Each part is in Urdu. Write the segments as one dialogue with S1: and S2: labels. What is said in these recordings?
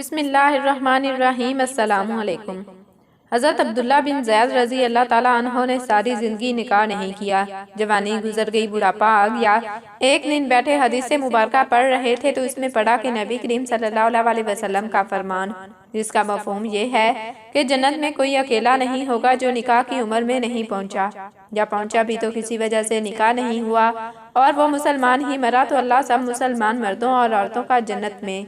S1: بسم اللہ الرحمن الرحیم۔ السلام علیکم۔ حضرت عبداللہ بن زید رضی اللہ تعالیٰ عنہ نے ساری زندگی نکاح نہیں کیا۔ جوانی گزر گئی، بڑھاپا آ گیا۔ ایک دن بیٹھے حدیث مبارکہ پڑھ رہے تھے تو اس میں پڑھا کہ نبی کریم صلی اللہ علیہ وسلم کا فرمان، جس کا مفہوم یہ ہے کہ جنت میں کوئی اکیلا نہیں ہوگا جو نکاح کی عمر میں نہیں پہنچا، یا پہنچا بھی تو کسی وجہ سے نکاح نہیں ہوا اور وہ مسلمان ہی مرا تو اللہ سب مسلمان مردوں اور عورتوں کا جنت میں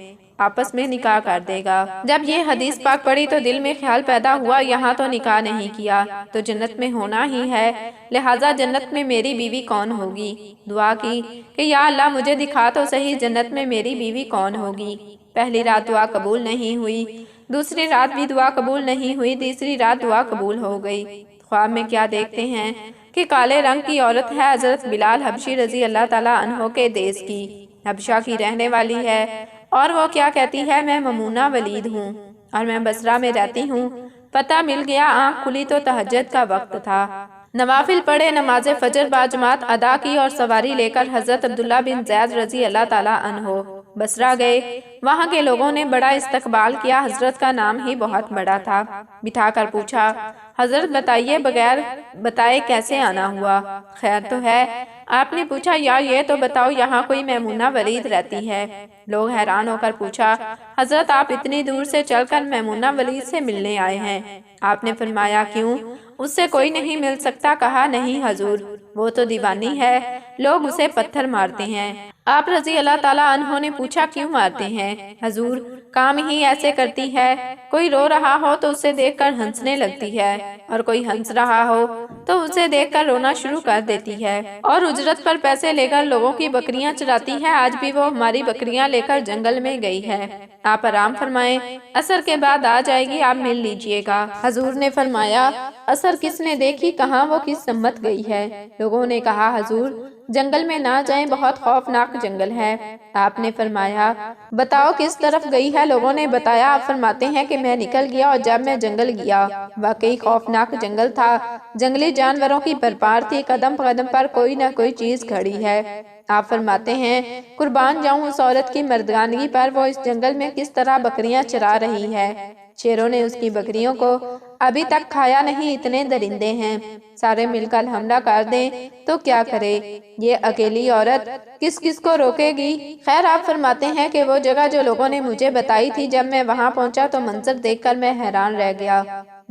S1: آپس میں نکاح کر دے گا۔ جب یہ حدیث پاک پڑھی تو دل میں خیال پیدا ہوا، یہاں تو نکاح نہیں کیا تو جنت میں ہونا ہی ہے، لہٰذا جنت میں میری بیوی کون ہوگی؟ دعا کی کہ یا اللہ مجھے دکھا تو صحیح جنت میں میری بیوی کون ہوگی۔ پہلی رات دعا قبول نہیں ہوئی، دوسری رات بھی دعا قبول نہیں ہوئی، تیسری رات دعا قبول ہو گئی۔ خواب میں کیا دیکھتے ہیں کہ کالے رنگ کی عورت ہے، حضرت بلال حبشی رضی اللہ تعالیٰ عنہ کے دیس کی، حبشہ کی رہنے والی ہے، اور وہ کیا کہتی ہے، میں ممونہ ولید ہوں اور میں بصرہ میں رہتی ہوں۔ پتہ مل گیا، آنکھ کھلی تو تہجد کا وقت تھا۔ نوافل پڑھے، نماز فجر باجماعت ادا کی اور سواری لے کر حضرت عبداللہ بن زید رضی اللہ تعالیٰ عنہ بصرہ گئے۔ وہاں کے لوگوں نے بڑا استقبال کیا، حضرت کا نام ہی بہت بڑا تھا۔ بٹھا کر پوچھا، حضرت بتائیے بغیر بتائے کیسے آنا ہوا؟ خیر تو ہے؟ آپ نے پوچھا، یا یہ تو بتاؤ یہاں کوئی میمونہ ولید رہتی ہے؟ لوگ حیران ہو کر پوچھا، حضرت آپ اتنی دور سے چل کر میمونہ ولید سے ملنے آئے ہیں؟ آپ نے فرمایا، کیوں؟ اس سے کوئی نہیں مل سکتا؟ کہا، نہیں حضور، وہ تو دیوانی ہے، لوگ اسے پتھر مارتے ہیں۔ آپ رضی اللہ تعالیٰ عنہ نے پوچھا، کیوں مارتے ہیں؟ حضور، کام ہی ایسے کرتی ہے، کوئی رو رہا ہو تو اسے دیکھ کر ہنسنے لگتی ہے، اور کوئی ہنس رہا ہو تو اسے دیکھ کر رونا شروع کر دیتی ہے، اور اجرت پر پیسے لے کر لوگوں کی بکریاں چراتی ہے۔ آج بھی وہ ہماری بکریاں لے کر جنگل میں گئی ہے، آپ آرام فرمائیں، عصر کے بعد آ جائے گی، آپ مل لیجئے گا۔ حضور نے فرمایا، عصر کس نے دیکھی، کہاں وہ کس سمت گئی ہے؟ لوگوں نے کہا، حضور جنگل میں نہ جائیں، بہت خوفناک جنگل ہے۔ آپ نے فرمایا، بتاؤ کس طرف گئی ہے؟ لوگوں نے بتایا۔ آپ فرماتے ہیں کہ میں نکل گیا اور جب میں جنگل گیا، واقعی خوفناک جنگل تھا، جنگلی جانوروں کی بھرمار تھی، قدم قدم پر کوئی نہ کوئی چیز کھڑی ہے۔ آپ فرماتے ہیں، قربان جاؤں اس عورت کی مردگانگی پر، وہ اس جنگل میں کس طرح بکریاں چرا رہی ہے۔ شیروں نے اس کی بکریوں کو ابھی تک کھایا نہیں، اتنے درندے ہیں، سارے مل کر حملہ کر دیں تو کیا کرے؟ یہ اکیلی عورت کس کس کو روکے گی؟ خیر، آپ فرماتے ہیں کہ وہ جگہ جو لوگوں نے مجھے بتائی تھی، جب میں وہاں پہنچا تو منظر دیکھ کر میں حیران رہ گیا۔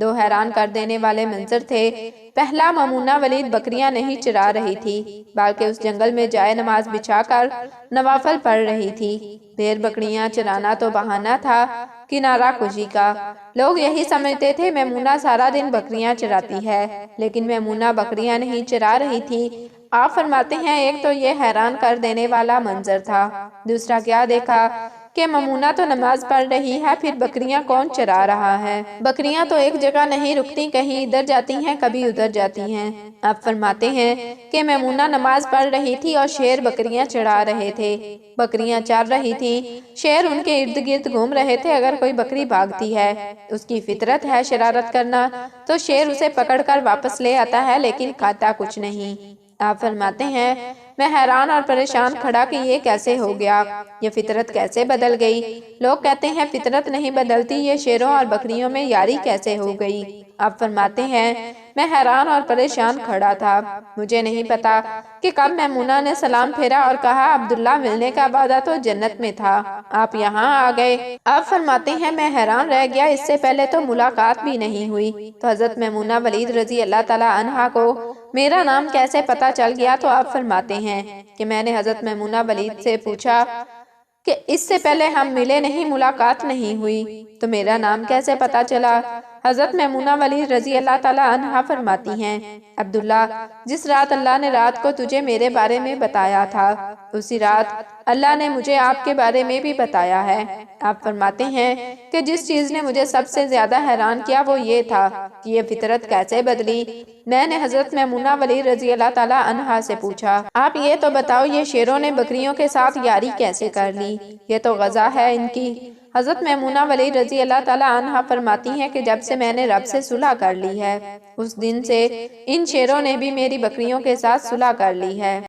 S1: دو حیران کر دینے والے منظر تھے۔ پہلا، ممونہ ولید بکریاں نہیں چرا رہی تھی، بلکہ اس جنگل میں جائے نماز بچھا کر نوافل پڑھ رہی تھی۔ بھیڑ بکریاں چرانا تو بہانہ تھا کنارہ کشی کا۔ لوگ یہی سمجھتے تھے میمونہ سارا دن بکریاں چراتی ہے، لیکن میمونہ بکریاں نہیں چرا رہی تھی۔ آپ فرماتے ہیں، ایک تو یہ حیران کر دینے والا منظر تھا، دوسرا کیا دیکھا کہ ممونہ تو نماز پڑھ رہی ہے، پھر بکریاں کون چرا رہا ہے؟ بکریاں تو ایک جگہ نہیں رکتی، کہیں ادھر جاتی ہیں، کبھی ادھر جاتی ہیں۔ آپ فرماتے ہیں کہ میمونہ نماز پڑھ رہی تھی اور شیر بکریاں چڑھا رہے تھے، بکریاں چر رہی تھیں، شیر ان کے ارد گرد گھوم رہے تھے۔ اگر کوئی بکری بھاگتی ہے، اس کی فطرت ہے شرارت کرنا، تو شیر اسے پکڑ کر واپس لے آتا ہے، لیکن کھاتا کچھ نہیں۔ آپ فرماتے ہیں، میں حیران اور پریشان کھڑا کہ یہ کیسے ہو گیا، یہ فطرت کیسے بدل گئی؟ لوگ کہتے ہیں فطرت نہیں بدلتی، یہ شیروں اور بکریوں میں یاری کیسے ہو گئی؟ آپ فرماتے ہیں، میں حیران اور پریشان کھڑا تھا، مجھے نہیں پتا کہ کب میمونہ نے سلام پھیرا اور کہا، عبداللہ ملنے کا وعدہ تو جنت میں تھا، آپ یہاں آ گئے۔ آپ فرماتے ہیں، میں حیران رہ گیا، اس سے پہلے تو ملاقات بھی نہیں ہوئی، تو حضرت میمونہ ولید رضی اللہ تعالیٰ عنہا کو میرا نام کیسے پتا چل گیا؟ تو آپ فرماتے ہیں کہ میں نے حضرت میمونہ ولید سے پوچھا کہ اس سے پہلے ہم ملے نہیں، ملاقات نہیں ہوئی، تو میرا نام کیسے پتا چلا؟ حضرت میمونہ ولید رضی اللہ تعالیٰ عنہا فرماتی ہیں، عبداللہ جس رات اللہ نے رات کو تجھے میرے بارے میں بتایا تھا، اسی رات اللہ نے مجھے آپ کے بارے میں بھی بتایا ہے۔ آپ فرماتے ہیں کہ جس چیز نے مجھے سب سے زیادہ حیران کیا وہ یہ تھا کہ یہ فطرت کیسے بدلی۔ میں نے حضرت میمونہ ولید رضی اللہ تعالیٰ عنہا سے پوچھا، آپ یہ تو بتاؤ یہ شیروں نے بکریوں کے ساتھ یاری کیسے کر لی؟ یہ تو غزا ہے ان کی۔ حضرت میمونہ ولید رضی اللہ تعالیٰ عنہا فرماتی ہیں کہ جب سے میں نے رب سے صلح کر لی ہے، اس دن سے ان شیروں نے بھی میری بکریوں کے ساتھ صلح کر لی ہے۔